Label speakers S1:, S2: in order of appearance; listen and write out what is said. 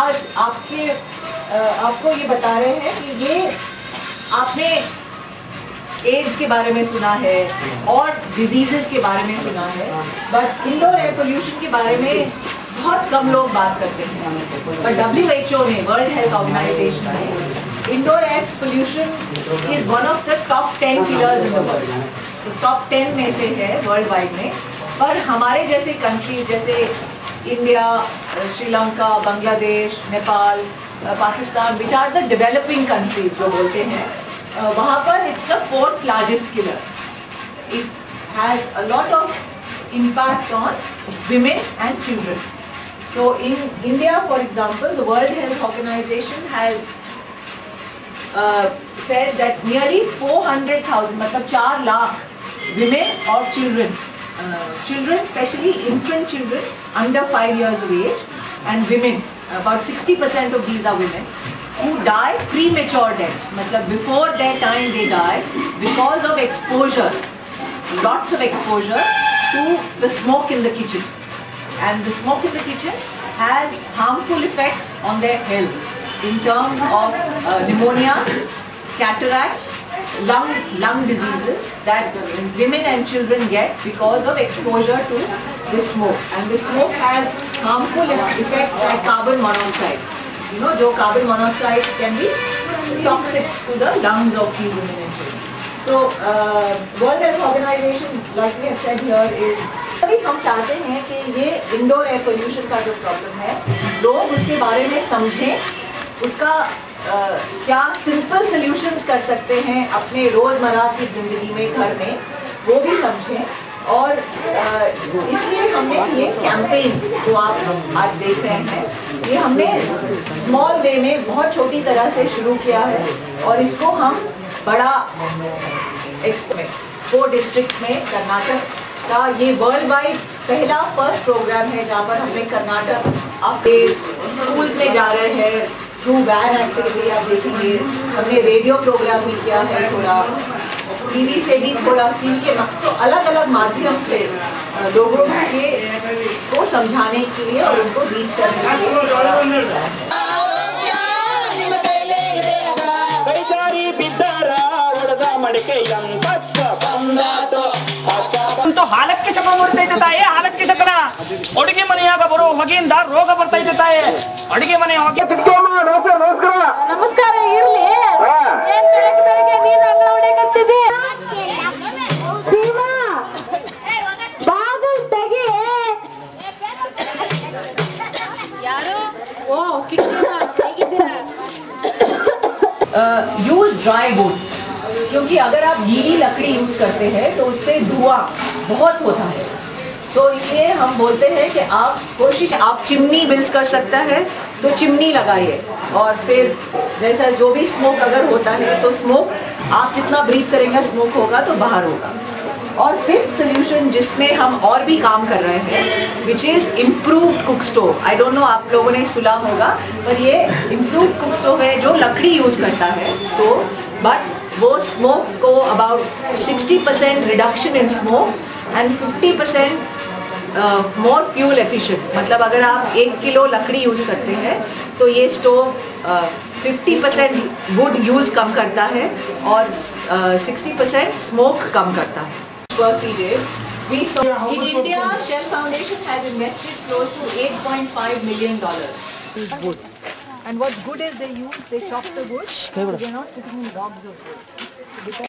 S1: आज आपको ये बता रहे हैं कि ये आपने एड्स के बारे में सुना है और डिजीजेस के बारे में सुना है, बट इंडोर एयर पोल्यूशन के बारे में बहुत कम लोग बात करते हैं। पर WHO ने, वर्ल्ड हेल्थ ऑर्गेनाइजेशन ने, indoor air pollution is one of the top 10 killers in the world. तो टॉप 10 में से है वर्ल्ड वाइड में। पर हमारे जैसे कंट्रीज जैसे India, Sri Lanka, Bangladesh, Nepal, Pakistan, which are the developing countries जो बोलते हैं, वहाँ पर it's the 4th largest killer. It has a lot of impact on women and children. So in India, for example, the World Health Organization has said that nearly 400,000, मतलब 4 lakh women or children, especially infant children under 5 years of age, and women, about 60% of these are women, who die premature deaths, मतलब before their time they die because of exposure, lots of exposure to the smoke in the kitchen. And the smoke in the kitchen has harmful effects on their health in terms of pneumonia, cataract, lung diseases that women and children get because of exposure to the smoke. And the smoke has harmful effects like carbon monoxide. You know, जो carbon monoxide can be toxic to the lungs of these women and children. So, World Health Organization, like we have said here, is अभी हम चाहते हैं कि ये indoor air pollution का जो problem है, लोग उसके बारे में समझें, उसका क्या सिंपल सॉल्यूशंस कर सकते हैं अपने रोज़मर्रा की ज़िंदगी में, घर में, वो भी समझें। और इसलिए हमने ये कैंपेन जो आप आज देख रहे हैं, ये हमने स्मॉल वे में बहुत छोटी तरह से शुरू किया है और इसको हम बड़ा 4 डिस्ट्रिक्ट्स में कर्नाटक का ये वर्ल्ड वाइड पहला फर्स्ट प्रोग्राम है जहाँ पर हमने कर्नाटक अपने स्कूल्स में जा रहे हैं थ्रू वैन एक्टिविटी। आप देखेंगे हमने रेडियो प्रोग्राम भी किया है, थोड़ा टीवी से भी, थोड़ा टीवी के, तो अलग अलग माध्यम से लोगों को समझाने के लिए और उनको रीच करने के लिए।
S2: ಅಂತೂ ಹಾಲಕ್ಕೆ ಶಕ ಬರ್ತೈತೆ ತಾಯಿ, ಹಾಲಕ್ಕೆ ಶಕನ ಅಡುಗೆ ಮನೆಯಾಗ ಬರೋ ಹೊಗೆಯಿಂದ ರೋಗ ಬರ್ತೈತೆ ತಾಯಿ. ಅಡುಗೆ ಮನೆ ಹೊಗೆ
S3: ನಮಸ್ಕಾರ. ಇರ್ಲಿ, ಏನ್ ಬೆಳಗ್ಗೆ ನೀನು ಅಂಗಳ ಹೊಡೆಕತ್ತಿದ್ದಿ? ಸೀಮಾ ಬಾಗಲ್ ತೆಗಿ. ಯಾರು? ಓ ಕಿಶೋರ, ಹೇಗಿದ್ದೀರಾ?
S1: यूज ड्राई वुड, क्योंकि अगर आप गीली लकड़ी यूज करते हैं तो उससे धुआं बहुत होता है। तो इसलिए हम बोलते हैं कि आप चिमनी बिल्स कर सकता है तो चिमनी लगाइए, और फिर जैसा जो भी स्मोक अगर होता है तो स्मोक आप जितना ब्रीथ करेंगे स्मोक होगा तो बाहर होगा। और 5th सोल्यूशन जिसमें हम और भी काम कर रहे हैं, which is improved cook stove. I don't know आप लोगों ने सुना होगा, पर ये इम्प्रूव्ड कुक स्टोव है जो लकड़ी यूज़ करता है स्टोव, बट वो स्मोक को about 60% reduction in smoke and 50% more fuel efficient. मतलब अगर आप 1 किलो लकड़ी यूज़ करते हैं तो ये स्टोव 50% वुड यूज़ कम करता है और 60% स्मोक कम करता है। Work we did. In India, Shell Foundation has invested close to $8.5 million. Is wood. And what's good is they chop the wood. They're not putting in logs of wood.